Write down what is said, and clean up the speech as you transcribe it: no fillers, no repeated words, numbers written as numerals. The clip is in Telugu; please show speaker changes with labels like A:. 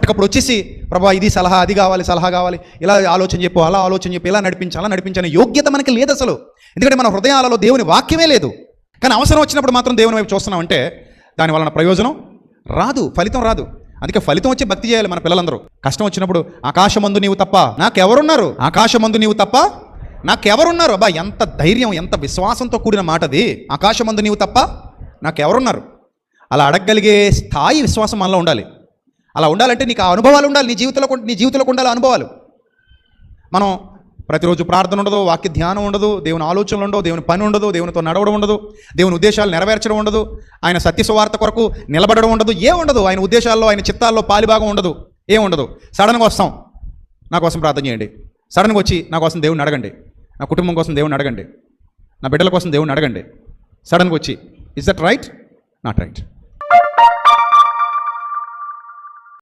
A: అప్పటికప్పుడు వచ్చేసి ప్రభా ఇది సలహా, అది కావాలి, సలహా కావాలి, ఇలా ఆలోచన చెప్పు, అలా ఆలోచన చెప్పు, ఇలా నడిపించని యోగ్యత మనకి లేదు అసలు. ఎందుకంటే మన హృదయాలలో దేవుని వాక్యమే లేదు. కానీ అవసరం వచ్చినప్పుడు మాత్రం దేవుని వైపు చూస్తున్నామంటే దాని వలన ప్రయోజనం రాదు, ఫలితం రాదు. అందుకే ఫలితం వచ్చి భక్తి చేయాలి మన పిల్లలందరూ. కష్టం వచ్చినప్పుడు ఆకాశమందు నీవు తప్ప నాకెవరున్నారు, ఆకాశమందు నీవు తప్ప నాకెవరున్నారు. అబ్బా ఎంత ధైర్యం, ఎంత విశ్వాసంతో కూడిన మాట అది. ఆకాశమందు నీవు తప్ప నాకెవరున్నారు. అలా అడగగలిగే స్థాయి విశ్వాసం మనలో ఉండాలి. అలా ఉండాలంటే నీకు ఆ అనుభవాలు ఉండాలి, నీ జీవితంలోకి ఉండాలి అనుభవాలు. మనం ప్రతిరోజు ప్రార్థన ఉండదు, వాక్య ధ్యానం ఉండదు, దేవుని ఆలోచనలు ఉండవు, దేవుని పని ఉండదు, దేవునితో నడవడం ఉండదు, దేవుని ఉద్దేశాలు నెరవేర్చడం ఉండదు, ఆయన సత్య సువార్త కొరకు నిలబడడం ఉండదు, ఉండదు. ఆయన ఉద్దేశాల్లో, ఆయన చిత్తాల్లో పాలిభాగం ఉండదు, ఉండదు. సడన్గా వస్తాం, నా కోసం ప్రార్థన చేయండి. సడన్గా వచ్చి నా కోసం దేవుని అడగండి, నా కుటుంబం కోసం దేవుని అడగండి, నా బిడ్డల కోసం దేవుని అడగండి. సడన్గా వచ్చి, is that right? Not right.